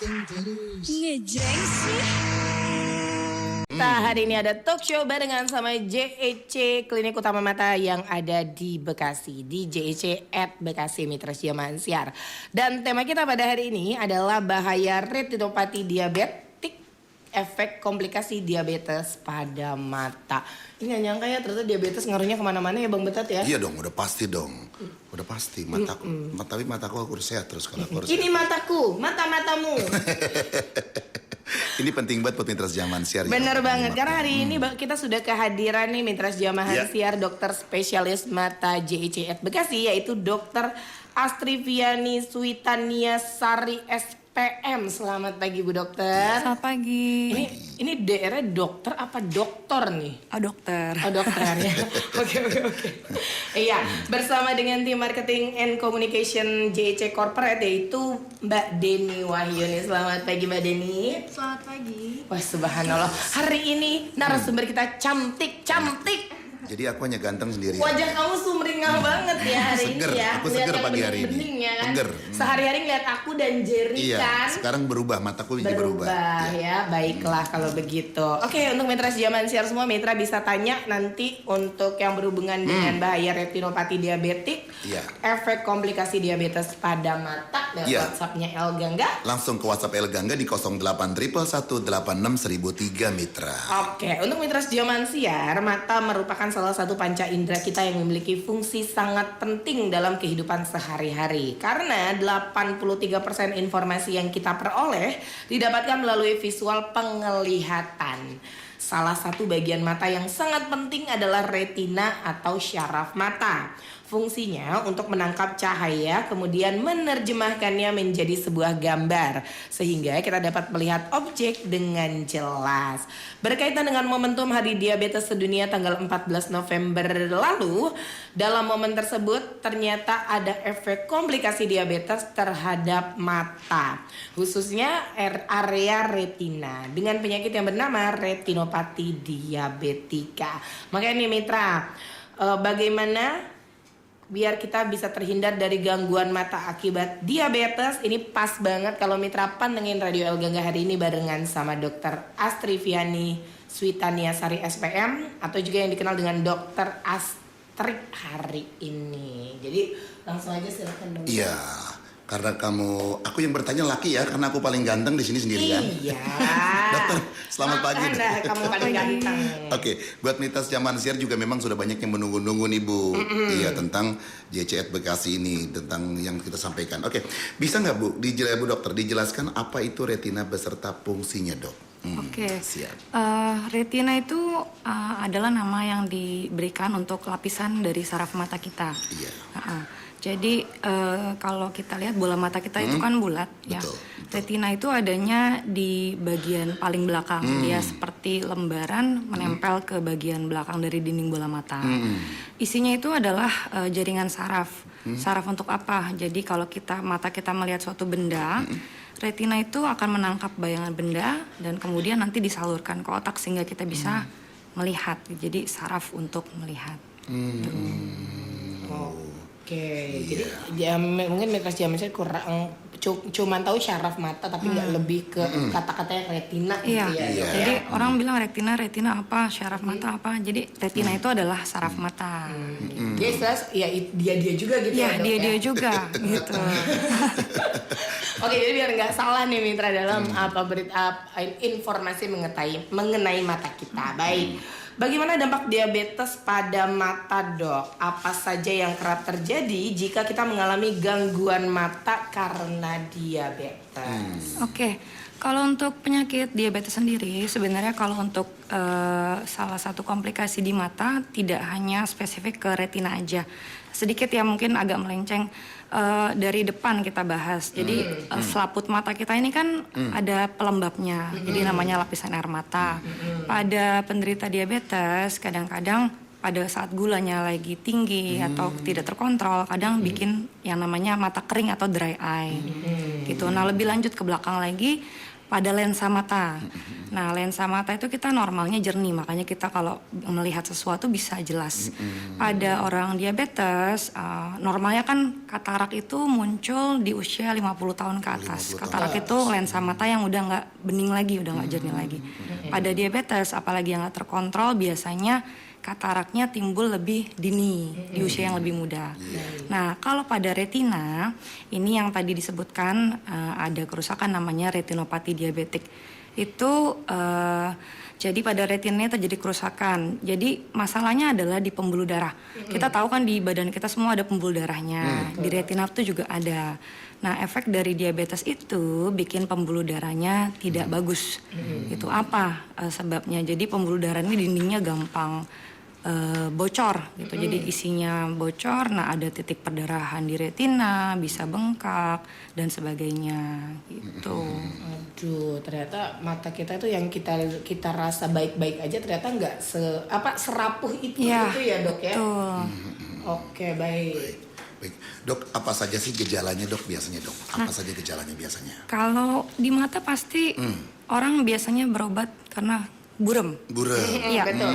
Ngejreng sih. Hari ini ada talk show barengan sama JEC Klinik Utama Mata yang ada di Bekasi, di JEC @Bekasi Mitra Siamansyar. Dan tema kita pada hari ini adalah bahaya retinopati diabetik, efek komplikasi diabetes pada mata. Ini gak nyangka ya ternyata diabetes ngaruhnya kemana-mana ya Bang Betat ya? Iya dong, udah pasti dong. Udah pasti mataku. Tapi mataku aku harus sehat terus kalau aku harus Ini sehat. mataku, mata-matamu. Ini penting banget buat Mitra Siamansyar. Bener banget, karena hari ini kita sudah kehadiran nih Mitra Siamansyar dokter spesialis mata JEC Bekasi, yaitu Dokter Astriviani Switania Sari SPM. Selamat pagi Bu Dokter. Selamat pagi. Ini DR dokter apa dokter nih? Oh dokter. Oh dokter ya. Oke. Iya, bersama dengan tim marketing and communication JEC Corporate yaitu Mbak Deni Wahyuni. Selamat pagi Mbak Deni. Selamat pagi. Wah subhanallah, hari ini narasumber kita cantik. Jadi aku hanya ganteng sendiri. Wajah kamu sumringah banget ya hari Seger, ini ya. aku seger Lihat pagi yang hari ini. bening-beningnya kan. Seger. Sehari-hari ngeliat aku dan Jerry Iya, kan. sekarang berubah, mataku jadi berubah. Ya, baiklah kalau begitu. Oke, untuk Mitra Siamansyar semua, Mitra bisa tanya nanti untuk yang berhubungan dengan bahaya retinopati diabetik, Iya. efek komplikasi diabetes pada mata, dan Iya. WhatsApp-nya El Gangga. Langsung ke WhatsApp El Gangga di 0811861003 Mitra. Oke, untuk Mitra Siamansyar, mata merupakan salah satu panca indera kita yang memiliki fungsi sangat penting dalam kehidupan sehari-hari. Karena 83% informasi yang kita peroleh didapatkan melalui visual penglihatan. Salah satu bagian mata yang sangat penting adalah retina atau syaraf mata. Fungsinya untuk menangkap cahaya kemudian menerjemahkannya menjadi sebuah gambar sehingga kita dapat melihat objek dengan jelas. Berkaitan dengan momentum Hari Diabetes Sedunia tanggal 14 November lalu, dalam momen tersebut ternyata ada efek komplikasi diabetes terhadap mata, khususnya area retina dengan penyakit yang bernama retinopati diabetika. Makanya nih Mitra, bagaimana biar kita bisa terhindar dari gangguan mata akibat diabetes? Ini pas banget kalau Mitra pantengin Radio El Gangga hari ini barengan sama Dokter Astriviani Switania Sari SPM atau juga yang dikenal dengan Dokter Astri hari ini. Jadi langsung aja silakan dong. Iya, karena aku yang bertanya laki ya, karena aku paling ganteng di sini sendirian. Iya. Dokter, selamat pagi. Makanya kamu paling ganteng. Oke, buat Mitra Siamansyar juga memang sudah banyak yang menunggu-nunggu nih Bu. Iya, tentang JEC Bekasi ini, tentang yang kita sampaikan. Oke, bisa nggak Bu, Bu Dokter, dijelaskan apa itu retina beserta fungsinya Dok? Oke. Siap. Retina itu adalah nama yang diberikan untuk lapisan dari saraf mata kita. Iya. Jadi kalau kita lihat bola mata kita itu kan bulat ya. Betul. Retina itu adanya di bagian paling belakang. Dia seperti lembaran menempel ke bagian belakang dari dinding bola mata. Isinya itu adalah jaringan saraf. Saraf untuk apa? Jadi kalau mata kita melihat suatu benda, retina itu akan menangkap bayangan benda dan kemudian nanti disalurkan ke otak sehingga kita bisa melihat. Jadi saraf untuk melihat. Oke, jadi dia mungkin Mitra Siamansyar kurang cuma tahu syaraf mata tapi nggak lebih ke kata-katanya retina Iya. gitu ya. Iya. Jadi orang bilang retina apa, syaraf mata apa. Jadi retina itu adalah saraf mata. Dia jelas ya dia juga gitu Iya, ya. Dok, dia ya? juga gitu. Oke, jadi biar nggak salah nih Mitra dalam informasi mengenai mata kita. Baik. Bagaimana dampak diabetes pada mata Dok? Apa saja yang kerap terjadi jika kita mengalami gangguan mata karena diabetes? Oke. Kalau untuk penyakit diabetes sendiri, sebenarnya kalau untuk salah satu komplikasi di mata tidak hanya spesifik ke retina aja. Sedikit ya mungkin agak melenceng dari depan kita bahas. Jadi selaput mata kita ini kan ada pelembabnya, jadi namanya lapisan air mata. Pada penderita diabetes kadang-kadang pada saat gulanya lagi tinggi atau tidak terkontrol, kadang bikin yang namanya mata kering atau dry eye gitu. Nah lebih lanjut ke belakang lagi, pada lensa mata. Nah, lensa mata itu kita normalnya jernih, makanya kita kalau melihat sesuatu bisa jelas. Pada orang diabetes, normalnya kan katarak itu muncul di usia 50 tahun ke atas. 50 tahun Katarak ke itu lensa mata yang udah nggak bening lagi, udah nggak jernih lagi. Pada diabetes, apalagi yang nggak terkontrol, biasanya kataraknya timbul lebih dini di usia yang lebih muda. Nah, kalau pada retina, ini yang tadi disebutkan ada kerusakan namanya retinopati diabetik. Itu jadi pada retinanya terjadi kerusakan. Jadi masalahnya adalah di pembuluh darah. Kita tahu kan di badan kita semua ada pembuluh darahnya. Di retina itu juga ada. Nah, efek dari diabetes itu bikin pembuluh darahnya tidak bagus. Itu apa sebabnya? Jadi pembuluh darah ini dindingnya gampang bocor gitu. Jadi isinya bocor, nah ada titik perdarahan di retina, bisa bengkak dan sebagainya gitu. Aduh, ternyata mata kita tuh yang kita rasa baik-baik aja ternyata nggak serapuh itu Ya, gitu ya, Dok ya. Betul. Oke, baik. Baik, Dok, apa saja sih gejalanya, Dok, biasanya, Dok? Apa saja gejalanya biasanya? Kalau di mata pasti orang biasanya berobat karena buram. Burem. Iya, betul,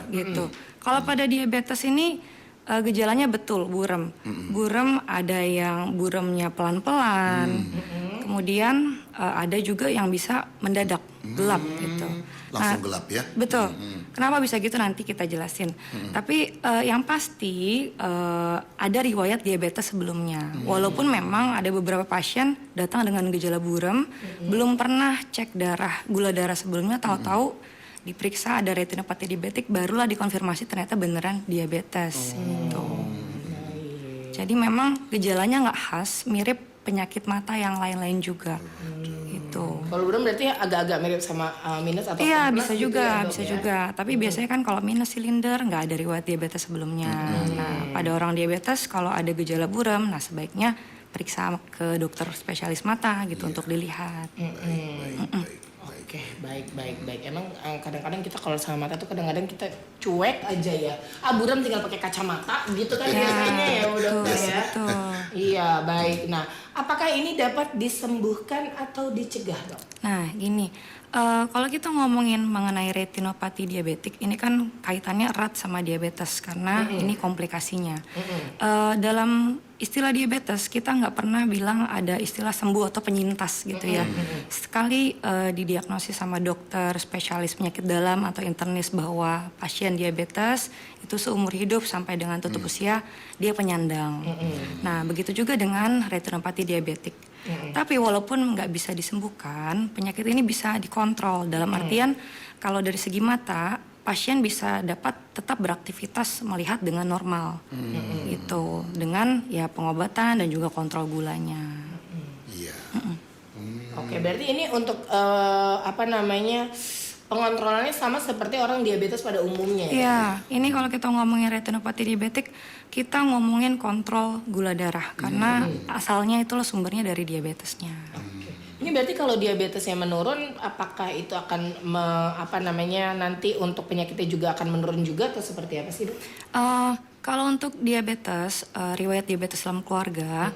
gitu. Kalau pada diabetes ini gejalanya betul buram. Buram ada yang buramnya pelan-pelan. Kemudian ada juga yang bisa mendadak gelap gitu. Langsung gelap ya? Betul. Kenapa bisa gitu nanti kita jelasin. Tapi yang pasti ada riwayat diabetes sebelumnya. Walaupun memang ada beberapa pasien datang dengan gejala buram, belum pernah cek darah, gula darah sebelumnya, tahu-tahu diperiksa ada retinopati diabetik, barulah dikonfirmasi ternyata beneran diabetes gitu. Jadi memang gejalanya nggak khas, mirip penyakit mata yang lain-lain juga gitu. Kalau buram berarti agak-agak mirip sama minus atau Iya, plus bisa gitu juga, ya, Dok, bisa ya? juga. Tapi biasanya kan kalau minus silinder nggak ada riwayat diabetes sebelumnya. Nah, pada orang diabetes kalau ada gejala buram, nah sebaiknya periksa ke dokter spesialis mata gitu untuk dilihat. Oke, baik. Emang kadang-kadang kita kalau sama mata tuh kadang-kadang kita cuek aja ya. Buram tinggal pakai kacamata gitu kan biasanya ya, udah ya. Betul. Iya, baik. Nah, apakah ini dapat disembuhkan atau dicegah, Dok? Nah, gini, kalau kita ngomongin mengenai retinopati diabetik, ini kan kaitannya erat sama diabetes karena ini komplikasinya. Dalam istilah diabetes, kita nggak pernah bilang ada istilah sembuh atau penyintas gitu ya. Sekali didiagnosis sama dokter spesialis penyakit dalam atau internis bahwa pasien diabetes itu seumur hidup sampai dengan tutup usia, dia penyandang. Nah, begitu juga dengan retinopati diabetik. Tapi walaupun nggak bisa disembuhkan, penyakit ini bisa dikontrol. Dalam artian kalau dari segi mata, pasien bisa dapat tetap beraktivitas melihat dengan normal, gitu. Dengan ya pengobatan dan juga kontrol gulanya. Iya. Oke, berarti ini untuk pengontrolannya sama seperti orang diabetes pada umumnya ya? Iya, ini kalau kita ngomongin retinopati diabetik, kita ngomongin kontrol gula darah karena asalnya itulah sumbernya dari diabetesnya. Ini berarti kalau diabetesnya menurun, apakah itu akan nanti untuk penyakitnya juga akan menurun juga atau seperti apa sih, Dok? Kalau untuk diabetes, riwayat diabetes dalam keluarga,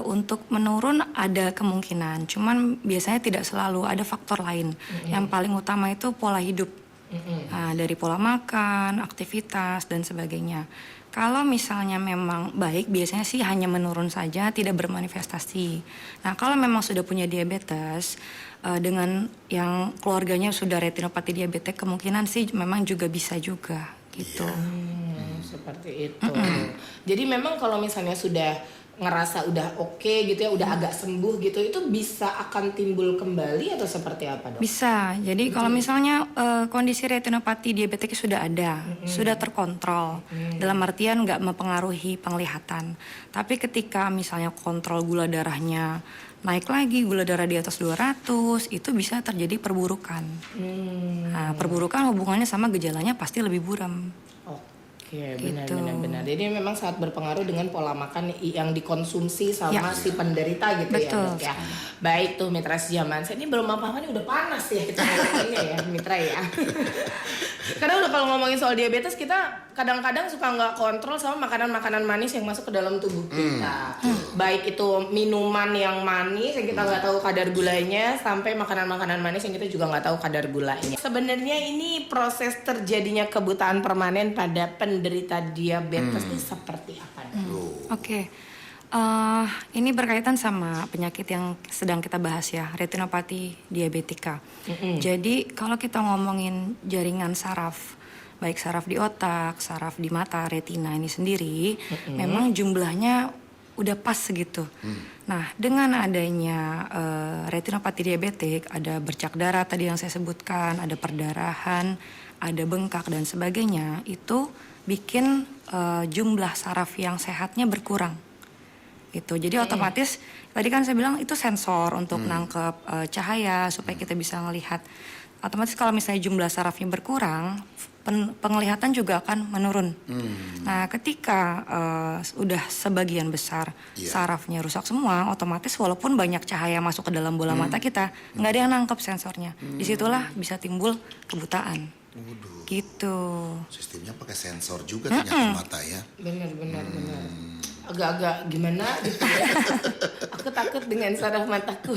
untuk menurun ada kemungkinan. Cuman biasanya tidak selalu, ada faktor lain. Yang paling utama itu pola hidup. Nah, dari pola makan, aktivitas, dan sebagainya. Kalau misalnya memang baik, biasanya sih hanya menurun saja, tidak bermanifestasi. Nah, kalau memang sudah punya diabetes, dengan yang keluarganya sudah retinopati diabetes, kemungkinan sih memang juga bisa juga, gitu. Seperti itu. Jadi memang kalau misalnya sudah ngerasa udah oke gitu ya, udah agak sembuh gitu, itu bisa akan timbul kembali atau seperti apa, Dok? Bisa. Jadi kalau misalnya kondisi retinopati diabetik sudah ada, sudah terkontrol, dalam artian nggak mempengaruhi penglihatan. Tapi ketika misalnya kontrol gula darahnya naik lagi, gula darah di atas 200, itu bisa terjadi perburukan. Nah, perburukan hubungannya sama gejalanya pasti lebih buram. Oke, Gitu. benar. Jadi memang sangat berpengaruh dengan pola makan yang dikonsumsi sama si penderita gitu. Betul. Ya, Dok ya. Baik tuh Mitra Sejaman. Ini belum apa-apa nih udah panas ya kita ngomongnya ya Mitra ya. Karena udah kalau ngomongin soal diabetes, kita kadang-kadang suka nggak kontrol sama makanan-makanan manis yang masuk ke dalam tubuh kita. Baik itu minuman yang manis yang kita nggak tahu kadar gulanya, sampai makanan-makanan manis yang kita juga nggak tahu kadar gulanya. Sebenarnya ini proses terjadinya kebutaan permanen pada penderita diabetes itu seperti apa? Oke. Ini berkaitan sama penyakit yang sedang kita bahas ya, retinopati diabetika. Jadi kalau kita ngomongin jaringan saraf, baik saraf di otak, saraf di mata, retina ini sendiri, memang jumlahnya udah pas segitu. Nah, dengan adanya retinopati diabetik, ada bercak darah tadi yang saya sebutkan, ada perdarahan, ada bengkak dan sebagainya, itu bikin jumlah saraf yang sehatnya berkurang. Gitu. Jadi otomatis tadi kan saya bilang itu sensor untuk nangkep cahaya supaya kita bisa ngelihat. Otomatis kalau misalnya jumlah sarafnya berkurang, penglihatan juga akan menurun. Nah, ketika udah sebagian besar sarafnya rusak semua, otomatis walaupun banyak cahaya masuk ke dalam bola mata kita, nggak ada yang nangkep sensornya. Disitulah bisa timbul kebutaan. Gitu. Sistemnya pakai sensor juga ternyata mata ya. Benar. Agak-agak gimana gitu ya. Aku takut dengan saraf mataku.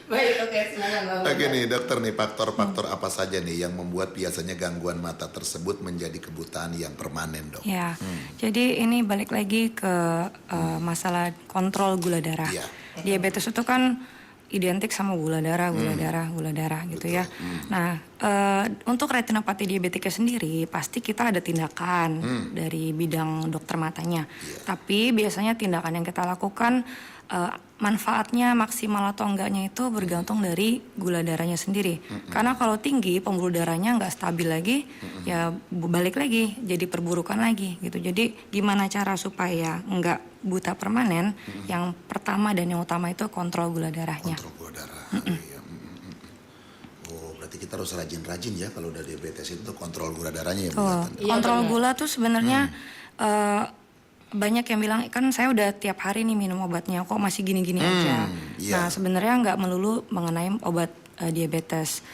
Baik, oke, silakan Bang. Oke nih dokter nih, faktor-faktor apa saja nih yang membuat biasanya gangguan mata tersebut menjadi kebutaan yang permanen, Dok? Ya, jadi ini balik lagi ke masalah kontrol gula darah. Iya. Diabetes itu kan identik sama gula darah gitu ya. Nah, untuk retinopati diabetika sendiri pasti kita ada tindakan dari bidang dokter matanya. Tapi biasanya tindakan yang kita lakukan manfaatnya maksimal atau enggaknya itu bergantung dari gula darahnya sendiri. Karena kalau tinggi pembuluh darahnya nggak stabil lagi, ya balik lagi jadi perburukan lagi gitu. Jadi gimana cara supaya nggak buta permanen? Yang pertama dan yang utama itu kontrol gula darahnya. Kontrol gula darah. Iya. Oh, berarti kita harus rajin-rajin ya kalau udah diabetes itu kontrol gula darahnya ya, Bu. Kontrol gula tuh sebenarnya banyak yang bilang kan saya udah tiap hari nih minum obatnya kok masih gini-gini aja. Nah, sebenarnya nggak melulu mengenai obat diabetes.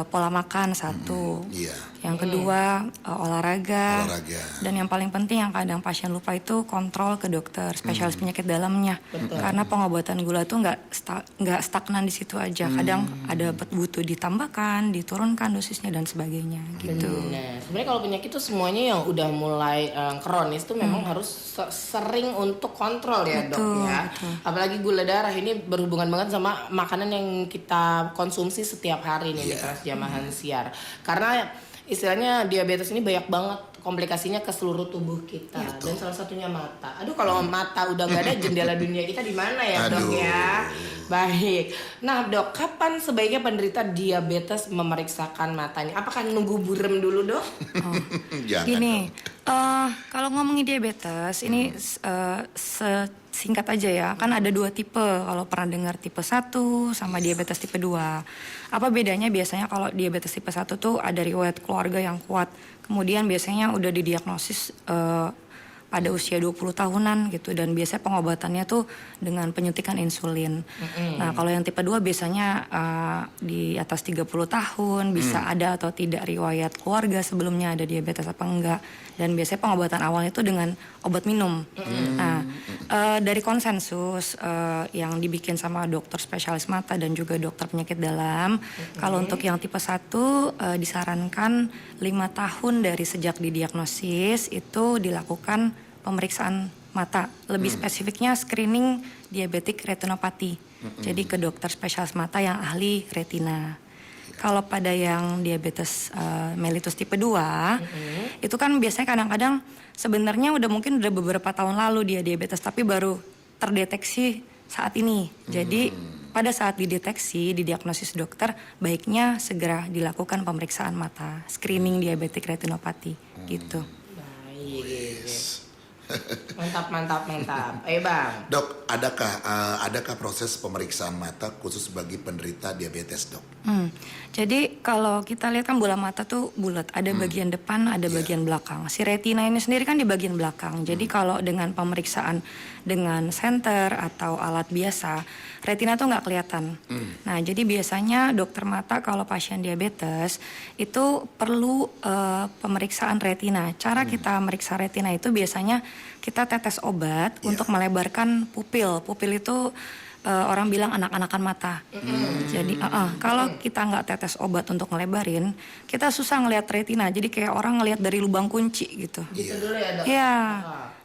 Pola makan satu, yang kedua olahraga, dan yang paling penting yang kadang pasien lupa itu kontrol ke dokter spesialis penyakit dalamnya. Karena pengobatan gula tuh nggak stagnan di situ aja, kadang ada butuh ditambahkan, diturunkan dosisnya dan sebagainya gitu. Nah, sebenarnya kalau penyakit itu semuanya yang udah mulai kronis tuh memang harus sering untuk kontrol ya, Dok ya. Apalagi gula darah ini berhubungan banget sama makanan yang kita konsumsi setiap hari nih. Jamahan siar, karena istilahnya diabetes ini banyak banget komplikasinya ke seluruh tubuh kita dan salah satunya mata. Aduh, kalau mata udah gak ada, jendela dunia kita di mana ya, Dok ya? Baik. Nah, Dok, kapan sebaiknya penderita diabetes memeriksakan matanya? Apakah nunggu burem dulu, Dok? Gini, kalau ngomongin diabetes ini singkat aja ya, kan ada dua tipe kalau pernah dengar tipe 1 sama diabetes tipe 2. Apa bedanya? Biasanya kalau diabetes tipe 1 tuh ada riwayat keluarga yang kuat, kemudian biasanya udah didiagnosis pada usia 20 tahunan gitu, dan biasanya pengobatannya tuh dengan penyuntikan insulin. Nah, kalau yang tipe 2 biasanya di atas 30 tahun, bisa ada atau tidak riwayat keluarga sebelumnya ada diabetes apa enggak, dan biasanya pengobatan awalnya itu dengan obat minum. Nah, dari konsensus yang dibikin sama dokter spesialis mata dan juga dokter penyakit dalam, kalau untuk yang tipe 1 disarankan 5 tahun dari sejak didiagnosis itu dilakukan pemeriksaan mata. Lebih spesifiknya screening diabetik retinopati. Jadi ke dokter spesialis mata yang ahli retina. Kalau pada yang diabetes mellitus tipe 2, itu kan biasanya kadang-kadang sebenarnya mungkin udah beberapa tahun lalu dia diabetes, tapi baru terdeteksi saat ini. Jadi pada saat dideteksi, didiagnosis dokter, baiknya segera dilakukan pemeriksaan mata, screening diabetik retinopati gitu. Mantap. Bang. Dok, adakah proses pemeriksaan mata khusus bagi penderita diabetes, Dok? Jadi kalau kita lihat kan bola mata tuh bulat, ada bagian depan, ada bagian belakang. Si retina ini sendiri kan di bagian belakang. Jadi kalau dengan pemeriksaan dengan senter atau alat biasa, retina tuh nggak kelihatan. Nah, jadi biasanya dokter mata kalau pasien diabetes itu perlu pemeriksaan retina. Cara kita meriksa retina itu biasanya kita tetes obat untuk melebarkan pupil. Pupil itu orang bilang anak-anakan mata. Jadi kalau kita nggak tetes obat untuk ngelebarin, kita susah ngelihat retina. Jadi kayak orang ngelihat dari lubang kunci gitu. Gitu dulu ya dok. Iya.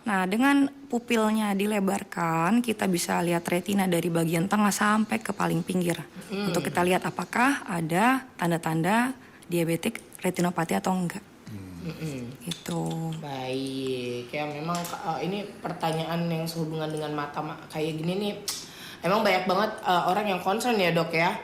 Nah, dengan pupilnya dilebarkan, kita bisa lihat retina dari bagian tengah sampai ke paling pinggir. Untuk kita lihat apakah ada tanda-tanda diabetik retinopati atau enggak. Gitu. Baik, ya memang ini pertanyaan yang sehubungan dengan mata kayak gini nih. Emang banyak banget orang yang concern ya dok ya.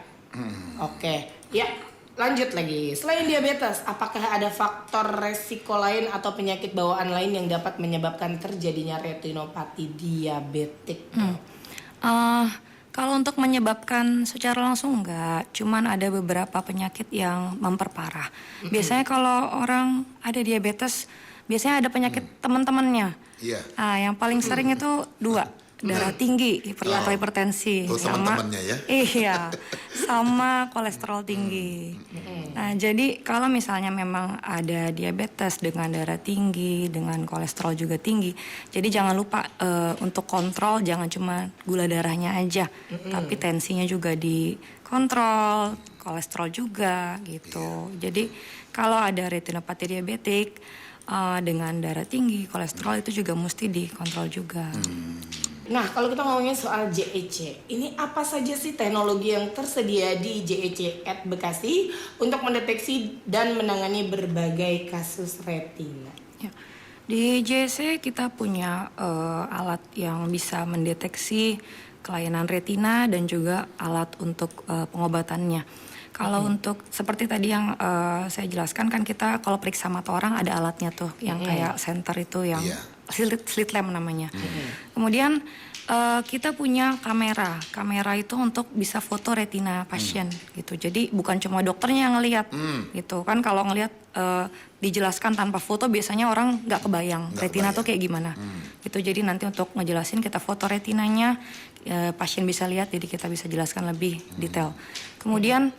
Oke, ya lanjut lagi. Selain diabetes, apakah ada faktor resiko lain atau penyakit bawaan lain yang dapat menyebabkan terjadinya retinopati diabetik? Kalau untuk menyebabkan secara langsung enggak, cuman ada beberapa penyakit yang memperparah. Biasanya kalau orang ada diabetes, biasanya ada penyakit teman-temannya. Iya. Yang paling sering itu dua, darah tinggi, atau hipertensi, sama teman-temannya ya. iya, sama kolesterol tinggi. Nah, jadi kalau misalnya memang ada diabetes dengan darah tinggi, dengan kolesterol juga tinggi, jadi jangan lupa untuk kontrol, jangan cuma gula darahnya aja, tapi tensinya juga dikontrol, kolesterol juga gitu. Jadi kalau ada retinopati diabetik dengan darah tinggi, kolesterol itu juga mesti dikontrol juga. Nah, kalau kita ngomongin soal JEC, ini apa saja sih teknologi yang tersedia di JEC at Bekasi untuk mendeteksi dan menangani berbagai kasus retina? Ya. Di JEC kita punya alat yang bisa mendeteksi kelainan retina dan juga alat untuk pengobatannya. Kalau untuk seperti tadi yang saya jelaskan kan kita kalau periksa mata orang ada alatnya tuh yang kayak senter itu yang slit lamp namanya. Kemudian kita punya kamera. Kamera itu untuk bisa foto retina pasien gitu. Jadi bukan cuma dokternya yang ngelihat gitu kan. Kalau ngelihat dijelaskan tanpa foto biasanya orang nggak kebayang retina tuh kayak gimana. Gitu. Jadi nanti untuk ngejelasin kita foto retinanya, pasien bisa lihat, jadi kita bisa jelaskan lebih detail. Kemudian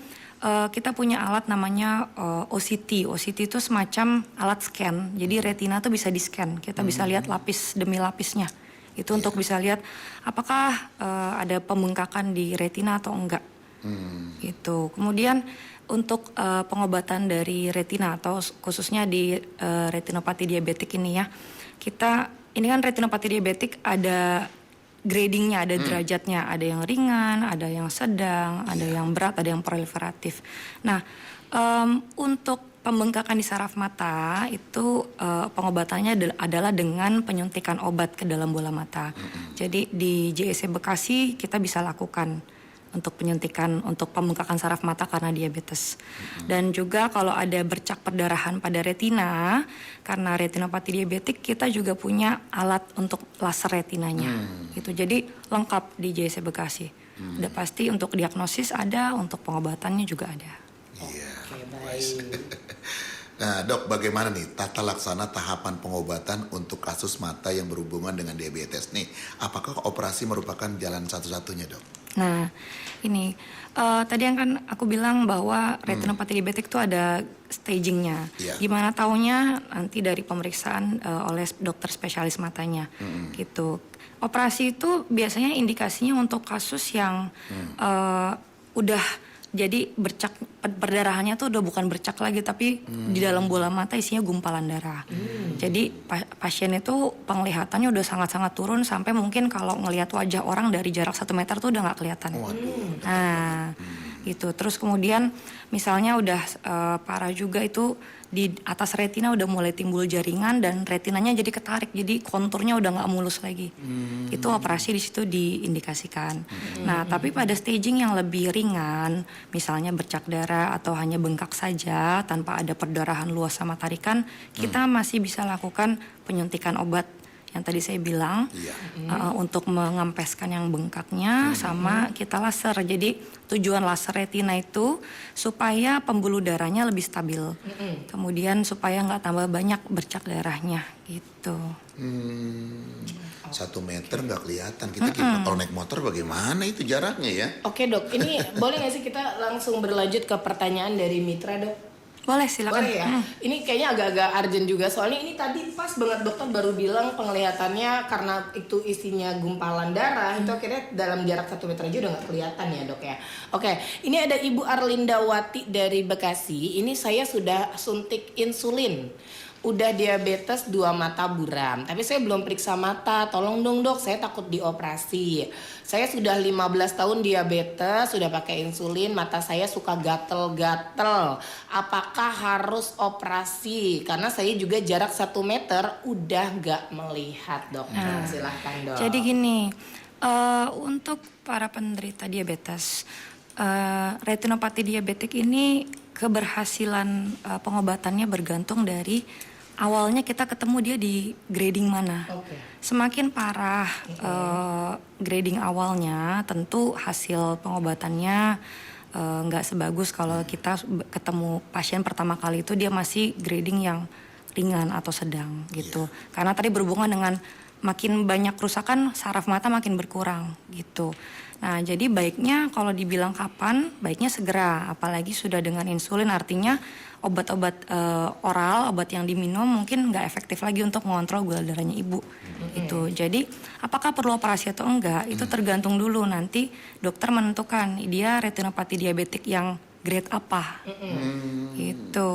kita punya alat namanya OCT. OCT itu semacam alat scan. Jadi retina tuh bisa di-scan. Kita bisa lihat lapis demi lapisnya. Itu untuk bisa lihat apakah ada pembengkakan di retina atau enggak. Gitu. Kemudian untuk pengobatan dari retina atau khususnya di retinopati diabetik ini ya. Ini kan retinopati diabetik ada gradingnya, ada derajatnya, ada yang ringan, ada yang sedang, ada yang berat, ada yang proliferatif. Nah, untuk pembengkakan di saraf mata itu pengobatannya adalah dengan penyuntikan obat ke dalam bola mata. Jadi di JEC Bekasi kita bisa lakukan untuk penyuntikan untuk pembengkakan saraf mata karena diabetes. Dan juga kalau ada bercak perdarahan pada retina karena retinopati diabetik, kita juga punya alat untuk laser retinanya. Gitu. Jadi lengkap di JEC Bekasi. Udah pasti untuk diagnosis ada, untuk pengobatannya juga ada. Iya. Oke, baik. Nah, dok, bagaimana nih tata laksana tahapan pengobatan untuk kasus mata yang berhubungan dengan diabetes nih? Apakah operasi merupakan jalan satu-satunya, dok? Nah, ini tadi yang kan aku bilang bahwa retinopati diabetik itu ada stagingnya. Gimana taunya nanti dari pemeriksaan oleh dokter spesialis matanya, gitu. Operasi itu biasanya indikasinya untuk kasus yang udah jadi bercak perdarahannya tuh udah bukan bercak lagi tapi di dalam bola mata isinya gumpalan darah. Jadi pasien itu penglihatannya udah sangat-sangat turun sampai mungkin kalau ngelihat wajah orang dari jarak 1 meter tuh udah nggak kelihatan. Nah, gitu. Terus kemudian misalnya udah parah juga itu di atas retina udah mulai timbul jaringan dan retinanya jadi ketarik, jadi konturnya udah nggak mulus lagi. Itu operasi di situ diindikasikan. Nah, tapi pada staging yang lebih ringan, misalnya bercak darah atau hanya bengkak saja tanpa ada perdarahan luas sama tarikan, kita masih bisa lakukan penyuntikan obat yang tadi saya bilang, Iya. untuk mengempeskan yang bengkaknya, sama kita laser. Jadi tujuan laser retina itu supaya pembuluh darahnya lebih stabil, kemudian supaya nggak tambah banyak bercak darahnya gitu. 1 meter nggak kelihatan. Kita kalau naik motor bagaimana itu jaraknya ya? Oke dok, ini boleh nggak sih kita langsung berlanjut ke pertanyaan dari Mitra dok? Boleh, silakan. Boleh ya. Ini kayaknya agak-agak urgent juga soalnya ini tadi pas banget dokter baru bilang penglihatannya karena itu isinya gumpalan darah itu akhirnya dalam jarak 1 meter aja udah nggak kelihatan ya dok ya. Oke, ini ada Ibu Arlindawati dari Bekasi. Ini saya sudah suntik insulin. Udah diabetes 2 mata buram, tapi saya belum periksa mata. Tolong dong dok, saya takut dioperasi. Saya sudah 15 tahun diabetes, sudah pakai insulin, mata saya suka gatel-gatel. Apakah harus operasi? Karena saya juga jarak 1 meter udah gak melihat dok. Silahkan dok. Jadi gini, untuk para penderita diabetes, retinopati diabetik ini keberhasilan pengobatannya bergantung dari awalnya kita ketemu dia di grading mana. Semakin parah grading awalnya, tentu hasil pengobatannya nggak sebagus kalau kita ketemu pasien pertama kali itu dia masih grading yang ringan atau sedang gitu. Karena tadi berhubungan dengan makin banyak kerusakan, saraf mata makin berkurang gitu. Nah, jadi baiknya kalau dibilang kapan, baiknya segera. Apalagi sudah dengan insulin, artinya obat-obat oral, obat yang diminum mungkin nggak efektif lagi untuk mengontrol gula darahnya ibu. Gitu. Jadi, apakah perlu operasi atau enggak, itu tergantung dulu. Nanti dokter menentukan dia retinopati diabetik yang grade apa. Gitu.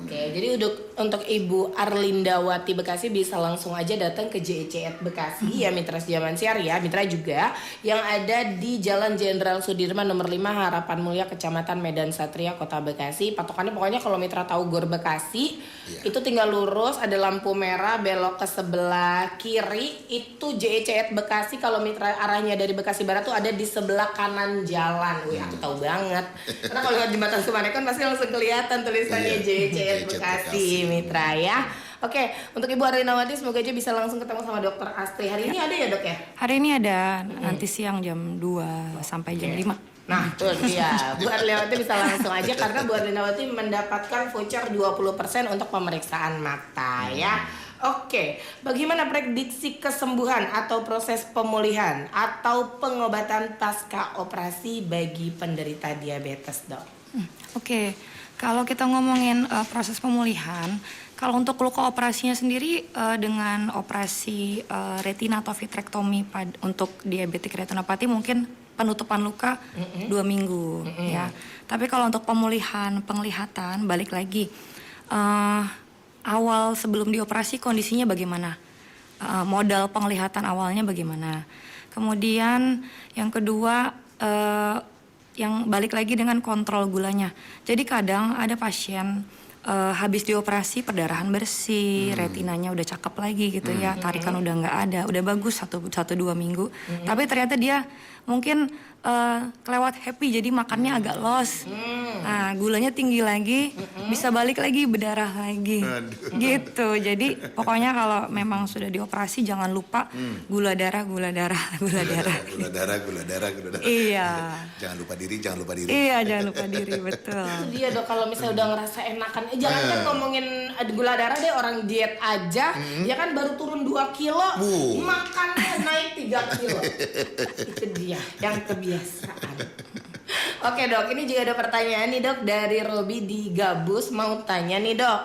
Oke, jadi untuk Ibu Arlindawati Bekasi bisa langsung aja datang ke JECET Bekasi ya Mitra Zaman Siar ya, Mitra juga yang ada di Jalan Jenderal Sudirman nomor 5 Harapan Mulia Kecamatan Medan Satria Kota Bekasi. Patokannya pokoknya kalau Mitra tahu Gor Bekasi itu tinggal lurus, ada lampu merah belok ke sebelah kiri itu JECET Bekasi. Kalau Mitra arahnya dari Bekasi Barat tuh ada di sebelah kanan jalan. Wih, aku tahu banget. Karena kalau lewat jembatan Sumarekon pasti langsung kelihatan tulisannya JECET Bekasi Mitra ya. Oke, untuk Ibu Arlindawati semoga aja bisa langsung ketemu sama Dokter Astri. Hari ini ada ya dok ya? Hari ini ada nanti siang jam 2 sampai jam 5. Nah, tuh dia. Bu Arlindawati bisa langsung aja karena Bu Arlindawati mendapatkan voucher 20% untuk pemeriksaan mata ya. Oke, bagaimana prediksi kesembuhan atau proses pemulihan atau pengobatan pasca operasi bagi penderita diabetes, dok? Oke, kalau kita ngomongin proses pemulihan, kalau untuk luka operasinya sendiri dengan operasi retina atau vitrektomi untuk diabetik retinopati mungkin penutupan luka 2 minggu ya. Tapi kalau untuk pemulihan penglihatan balik lagi awal sebelum dioperasi kondisinya bagaimana, modal penglihatan awalnya bagaimana. Kemudian yang kedua yang balik lagi dengan kontrol gulanya. Jadi kadang ada pasien habis dioperasi perdarahan bersih, retinanya udah cakep lagi gitu ya, tarikan udah nggak ada, udah bagus 1-2 minggu. Tapi ternyata dia mungkin kelewat happy jadi makannya agak los. Nah, gulanya tinggi lagi, bisa balik lagi berdarah lagi. Gitu. Jadi pokoknya kalau memang sudah dioperasi jangan lupa gula darah. Gula darah. Iya. Jangan lupa diri. Iya, jangan lupa diri, betul. Itu dia dok, kalau misalnya udah ngerasa enakan, jangan kan ngomongin gula darah deh, orang diet aja, ya kan baru turun 2 kilo, makannya naik 3 kilo. Itu dia yang kebiasaan. Oke dok, ini juga ada pertanyaan nih dok dari Robi di Gabus, mau tanya nih dok.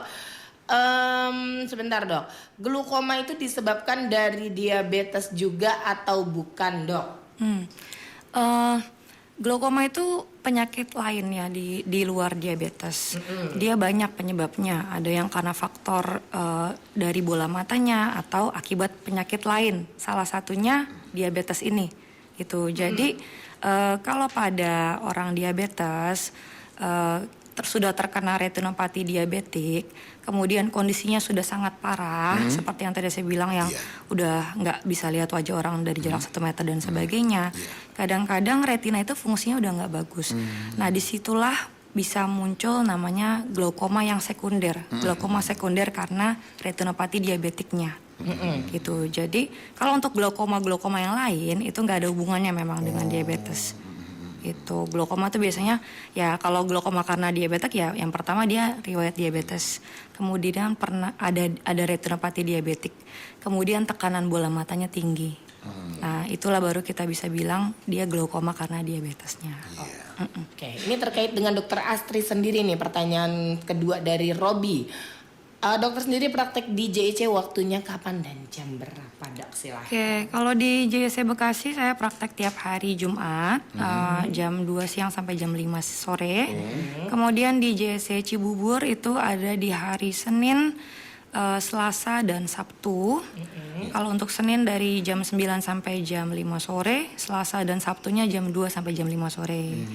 Sebentar dok, glukoma itu disebabkan dari diabetes juga atau bukan dok? Glaukoma itu penyakit lain ya di luar diabetes. Dia banyak penyebabnya. Ada yang karena faktor dari bola matanya atau akibat penyakit lain. Salah satunya diabetes ini. Gitu. Jadi kalau pada orang diabetes sudah terkena retinopati diabetik, kemudian kondisinya sudah sangat parah, seperti yang tadi saya bilang yang udah nggak bisa lihat wajah orang dari jarak 1 meter dan sebagainya. Kadang-kadang retina itu fungsinya udah nggak bagus. Nah, disitulah bisa muncul namanya glaukoma yang sekunder. Glaukoma sekunder karena retinopati diabetiknya. gitu. Jadi kalau untuk glaukoma yang lain itu nggak ada hubungannya memang dengan diabetes. Itu glaukoma tuh biasanya ya kalau glaukoma karena diabetes ya yang pertama dia riwayat diabetes, kemudian pernah ada retinopati diabetik, kemudian tekanan bola matanya tinggi. Nah itulah baru kita bisa bilang dia glaukoma karena diabetesnya. Oke, ini terkait dengan Dokter Astri sendiri nih, pertanyaan kedua dari Robi. Dokter sendiri praktek di JIC waktunya kapan dan jam berapa, Dok? Silahkan. Oke, kalau di JIC Bekasi saya praktek tiap hari Jumat jam 2 siang sampai jam 5 sore. Kemudian di JIC Cibubur itu ada di hari Senin, Selasa dan Sabtu. Kalau untuk Senin dari jam 9 sampai jam 5 sore, Selasa dan Sabtunya jam 2 sampai jam 5 sore.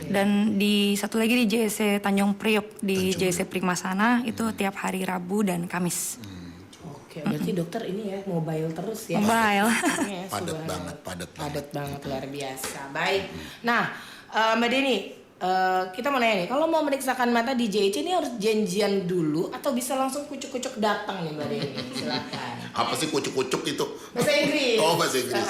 Dan di satu lagi di JIC Tanjung Priok di JIC Primasana itu tiap hari Rabu dan Kamis. Oke, berarti dokter ini ya mobile terus ya. Mobile. Ya, Padat subhanallah. banget, Padat banget, luar biasa. Baik. Nah, Mbak Deni, kita mau nanya nih, kalau mau meriksakan mata di JIC ini harus janjian dulu atau bisa langsung kucuk-kucuk datang nih Mbak Deni? Silakan. Apa sih kucuk-kucuk itu? Bahasa Inggris. Oh, bahasa Inggris.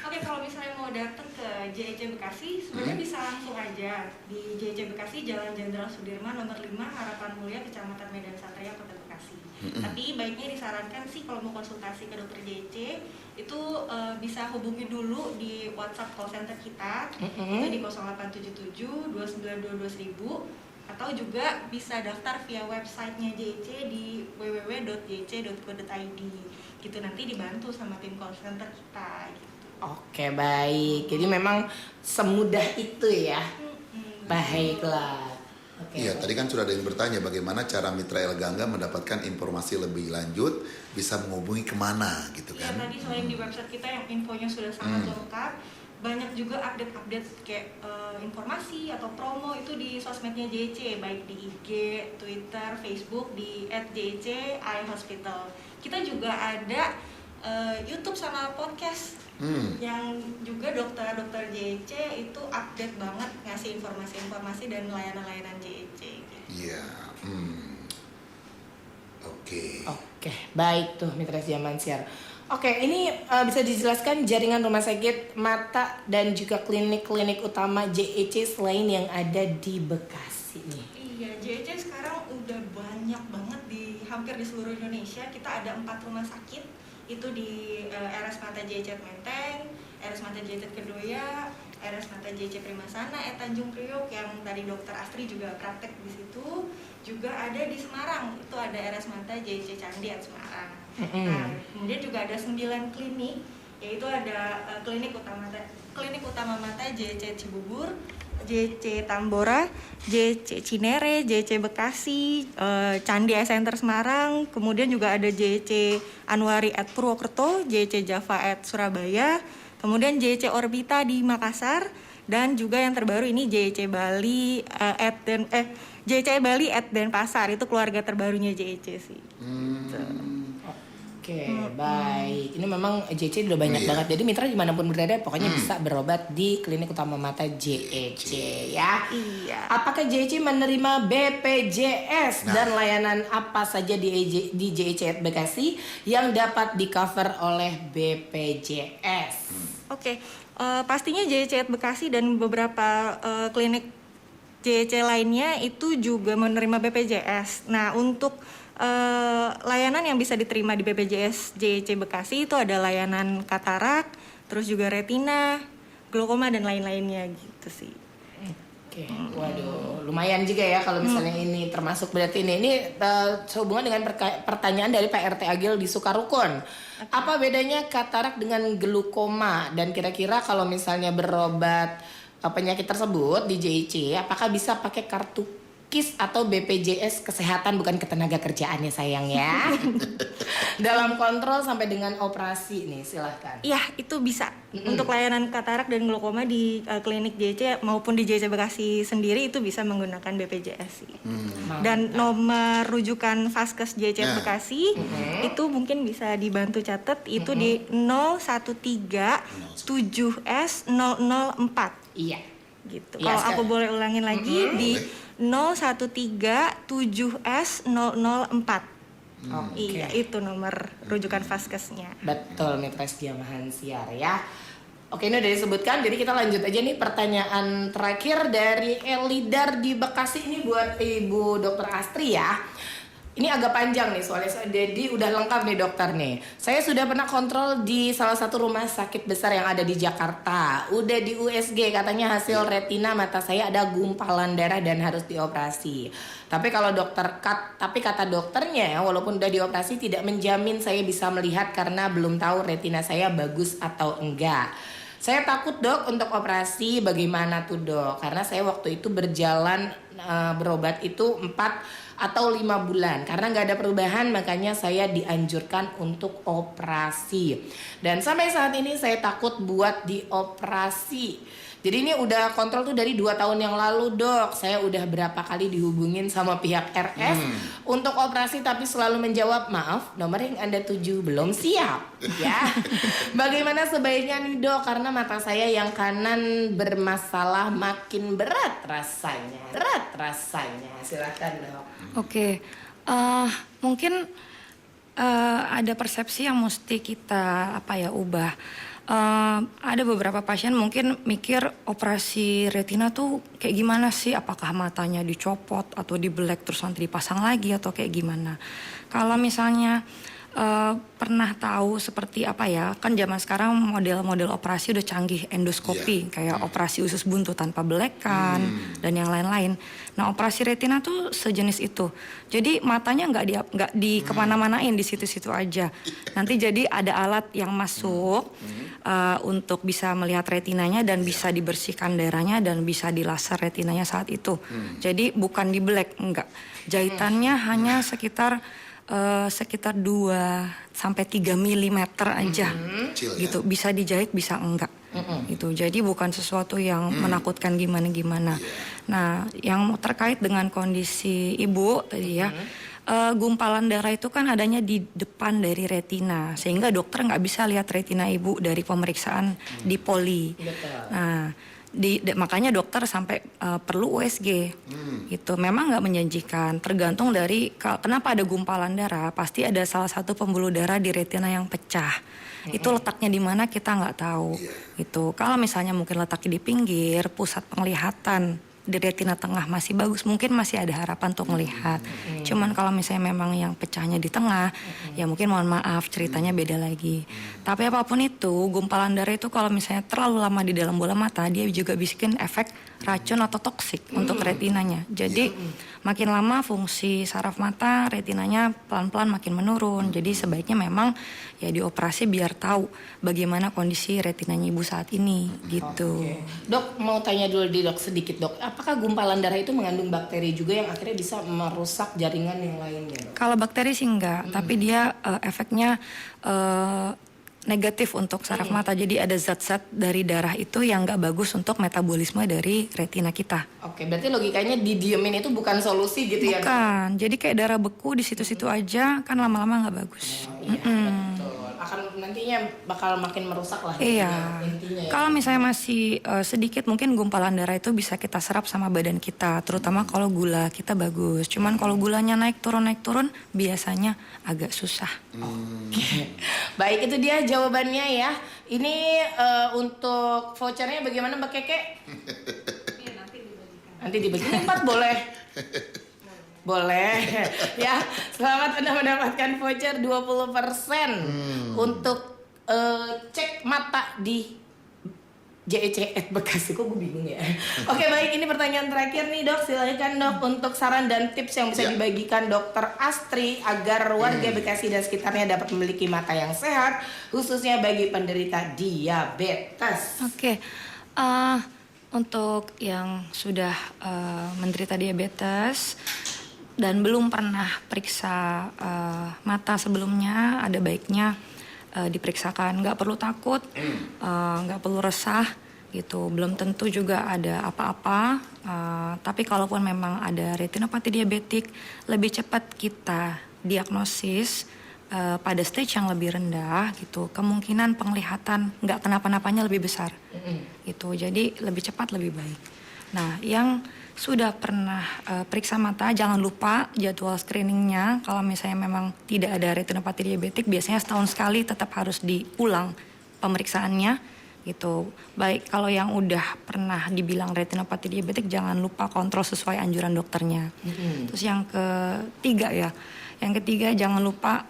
Oke, kalau misalnya mau datang ke JIC Bekasi, sebenarnya bisa langsung aja di JIC Bekasi, Jalan Jenderal Sudirman nomor 5, Harapan Mulia, Kecamatan Medan Satria, Kota Bekasi. Tapi baiknya disarankan sih kalau mau konsultasi ke dokter JIC itu bisa hubungi dulu di WhatsApp call center kita itu di 0877 292 2000 atau juga bisa daftar via websitenya JIC di www.jic.co.id gitu, nanti dibantu sama tim call center kita gitu. Oke, baik. Jadi memang semudah itu ya. Baiklah. Oke. Iya, tadi kan sudah ada yang bertanya bagaimana cara Mitra El Gangga mendapatkan informasi lebih lanjut, bisa menghubungi kemana gitu Ya, kan? tadi selain di website kita yang infonya sudah sangat lengkap, banyak juga update-update kayak informasi atau promo itu di sosmednya JIC, baik di IG, Twitter, Facebook di @JIC Eye Hospital. Kita juga ada YouTube sama podcast yang juga dokter-dokter JIC itu update banget ngasih informasi-informasi dan layanan-layanan JIC. Gitu. Iya. Oke. Oke, baik tuh Mitra Jamansyar. Oke, ini bisa dijelaskan jaringan rumah sakit mata dan juga klinik-klinik utama JIC selain yang ada di Bekasi nih. Iya, JIC sekarang udah banyak banget hampir di seluruh Indonesia. Kita ada 4 rumah sakit, itu di RS Mata JIC Menteng, RS Mata JIC Kedoya, RS Mata JIC Primasana, Tanjung Priok yang tadi Dokter Astri juga praktek di situ. Juga ada di Semarang, itu ada RS Mata JIC Candi Semarang. Nah, kemudian juga ada 9 klinik, yaitu ada klinik utama mata JIC Cibubur, JIC Tambora, JIC Cinere, JIC Bekasi, Candi Eye Center Semarang, kemudian juga ada JIC Anwari Purwokerto, JIC Java Surabaya, kemudian JIC Orbita di Makassar, dan juga yang terbaru ini JIC Bali JIC Bali Denpasar, itu keluarga terbarunya JIC sih. Oke, baik. Ini memang JIC udah banyak banget. Jadi mitra dimanapun berada, pokoknya bisa berobat di klinik utama mata JIC ya. Iya. Apakah JIC menerima BPJS dan layanan apa saja di JIC Bekasi yang dapat di cover oleh BPJS? Oke, pastinya JIC Bekasi dan beberapa klinik JIC lainnya itu juga menerima BPJS. Nah, untuk layanan yang bisa diterima di BPJS JIC Bekasi itu ada layanan katarak, terus juga retina, glaukoma dan lain-lainnya gitu sih. Oke, waduh, lumayan juga ya kalau misalnya ini termasuk berarti ini sehubungan dengan pertanyaan dari Pak RT Agil di Sukarukun. Apa bedanya katarak dengan glaukoma dan kira-kira kalau misalnya berobat penyakit tersebut di JIC, apakah bisa pakai kartu KIS atau BPJS kesehatan, bukan ketenaga kerjaannya sayang ya. Dalam kontrol sampai dengan operasi nih, silahkan. Iya, itu bisa. Untuk layanan katarak dan glaukoma di klinik JIC maupun di JIC Bekasi sendiri itu bisa menggunakan BPJS sih. Dan nomor rujukan Vaskes JIC Bekasi itu mungkin bisa dibantu catat, itu di 0137S 004. Iya. Gitu. Iya, Kalau aku boleh ulangin lagi di 0137S 004. Oke. Iya, itu nomor rujukan Vaskesnya. Betul, Mitra Setia Mahansiar ya. Oke, ini udah disebutkan, jadi kita lanjut aja nih pertanyaan terakhir dari Elidar di Bekasi. Ini buat Ibu Dokter Astri ya. Ini agak panjang nih soalnya, jadi udah lengkap nih dokter nih. Saya sudah pernah kontrol di salah satu rumah sakit besar yang ada di Jakarta. Udah di USG, katanya hasil retina mata saya ada gumpalan darah dan harus dioperasi. Tapi kata dokternya, walaupun udah dioperasi tidak menjamin saya bisa melihat karena belum tahu retina saya bagus atau enggak. Saya takut dok untuk operasi, bagaimana tuh dok? Karena saya waktu itu berjalan berobat itu 4 atau 5 bulan. Karena nggak ada perubahan makanya saya dianjurkan untuk operasi. Dan sampai saat ini saya takut buat dioperasi. Jadi ini udah kontrol tuh dari 2 tahun yang lalu dok. Saya udah berapa kali dihubungin sama pihak RS untuk operasi tapi selalu menjawab maaf nomor yang Anda tuju belum siap ya. Bagaimana sebaiknya nih dok, karena mata saya yang kanan bermasalah makin berat rasanya. Silakan dok. Oke, mungkin ada persepsi yang mesti kita ubah. Ada beberapa pasien mungkin mikir operasi retina tuh kayak gimana sih? Apakah matanya dicopot atau dibelek terus nanti dipasang lagi atau kayak gimana? Kalau misalnya pernah tahu seperti kan zaman sekarang model-model operasi udah canggih, endoskopi kayak operasi usus buntu tanpa belekan dan yang lain-lain. Nah operasi retina tuh sejenis itu. Jadi matanya nggak di kemana-manain, di situ-situ aja. Nanti jadi ada alat yang masuk untuk bisa melihat retinanya dan bisa dibersihkan darahnya dan bisa dilaser retinanya saat itu. Jadi bukan dibelek, enggak. Jahitannya hanya sekitar 2 sampai 3 mm aja gitu. Bisa dijahit bisa enggak gitu. Jadi bukan sesuatu yang menakutkan gimana-gimana. Nah yang terkait dengan kondisi ibu tadi ya, gumpalan darah itu kan adanya di depan dari retina sehingga dokter nggak bisa lihat retina ibu dari pemeriksaan di poli. Nah makanya dokter sampai perlu USG gitu. Memang nggak menjanjikan, tergantung dari kenapa ada gumpalan darah. Pasti ada salah satu pembuluh darah di retina yang pecah. Itu letaknya di mana kita nggak tahu gitu. Kalau misalnya mungkin letaknya di pinggir pusat penglihatan di retina tengah masih bagus, mungkin masih ada harapan untuk melihat. Cuman kalau misalnya memang yang pecahnya di tengah, ya mungkin mohon maaf ceritanya beda lagi. Tapi apapun itu, gumpalan darah itu kalau misalnya terlalu lama di dalam bola mata, dia juga bikin efek racun atau toksik untuk retinanya. Jadi makin lama fungsi saraf mata, retinanya pelan-pelan makin menurun. Jadi sebaiknya memang ya dioperasi biar tahu bagaimana kondisi retinanya ibu saat ini gitu. Dok, mau tanya dulu dok sedikit dok. Apakah gumpalan darah itu mengandung bakteri juga yang akhirnya bisa merusak jaringan yang lainnya dok? Kalau bakteri sih enggak, tapi dia efeknya negatif untuk saraf mata. Jadi ada zat-zat dari darah itu yang nggak bagus untuk metabolisme dari retina kita. Oke, berarti logikanya didiemin itu bukan solusi gitu ya? Bukan, jadi kayak darah beku di situ-situ aja kan lama-lama nggak bagus. Betul. Akan nantinya bakal makin merusak lah. Iya. Intinya ya. Kalau misalnya masih sedikit, mungkin gumpalan darah itu bisa kita serap sama badan kita, terutama kalau gula kita bagus. Cuman kalau gulanya naik turun biasanya agak susah. Oke. Baik, itu dia jawabannya ya. Ini untuk vouchernya bagaimana Mbak Keke? Nanti dibagikan 4 boleh. Boleh ya. Selamat Anda mendapatkan voucher 20% untuk cek mata di JEC Bekasi. Kok gue bingung ya. Oke baik, ini pertanyaan terakhir nih dok. Silakan dok untuk saran dan tips yang bisa dibagikan dokter Astri agar warga Bekasi dan sekitarnya dapat memiliki mata yang sehat, khususnya bagi penderita diabetes. Oke. Untuk yang sudah menderita diabetes dan belum pernah periksa mata sebelumnya, ada baiknya diperiksakan. Nggak perlu takut, nggak perlu resah gitu. Belum tentu juga ada apa-apa. Tapi kalaupun memang ada retinopati diabetik, lebih cepat kita diagnosis pada stage yang lebih rendah gitu. Kemungkinan penglihatan nggak kenapa-napanya lebih besar gitu. Jadi lebih cepat lebih baik. Nah, yang sudah pernah periksa mata, jangan lupa jadwal screeningnya. Kalau misalnya memang tidak ada retinopati diabetik, biasanya setahun sekali tetap harus diulang pemeriksaannya gitu. Baik kalau yang udah pernah dibilang retinopati diabetik, jangan lupa kontrol sesuai anjuran dokternya. Terus yang ketiga ya, jangan lupa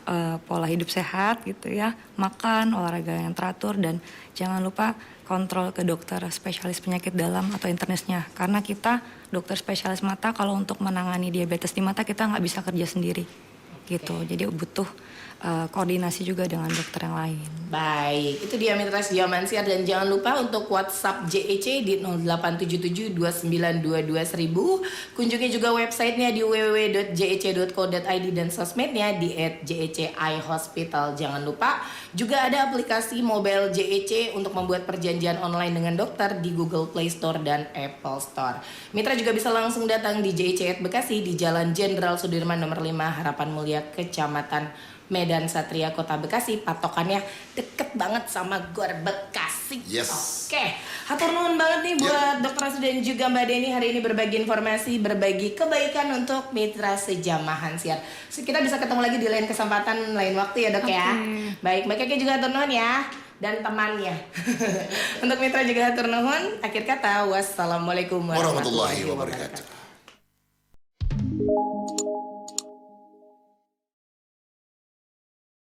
pola hidup sehat gitu ya, makan, olahraga yang teratur, dan jangan lupa kontrol ke dokter spesialis penyakit dalam atau internisnya. Karena kita dokter spesialis mata, kalau untuk menangani diabetes di mata kita nggak bisa kerja sendiri gitu. Jadi butuh koordinasi juga dengan dokter yang lain. Baik, itu dia Mitra Zaman Siar, dan jangan lupa untuk WhatsApp JEC di 087729221000. Kunjungi juga websitenya di www.jec.co.id dan sosmednya di @jeci-hospital. Jangan lupa juga ada aplikasi mobile JEC untuk membuat perjanjian online dengan dokter di Google Play Store dan Apple Store. Mitra juga bisa langsung datang di JEC Bekasi di Jalan Jenderal Sudirman nomor 5 Harapan Mulia, Kecamatan Medan Satria, Kota Bekasi. Patokannya deket banget sama Gor Bekasi. Yes. Oke, hatur nuhun banget nih buat Dr. Rasu dan juga Mbak Deni hari ini berbagi informasi, berbagi kebaikan untuk Mitra Sejamahan Siar. Kita bisa ketemu lagi di lain kesempatan, lain waktu ya dok ya. Baik, Mbak Keke juga hatur nuhun ya, dan temannya. Untuk Mitra juga hatur nuhun. Akhir kata, wassalamualaikum warahmatullahi wabarakatuh.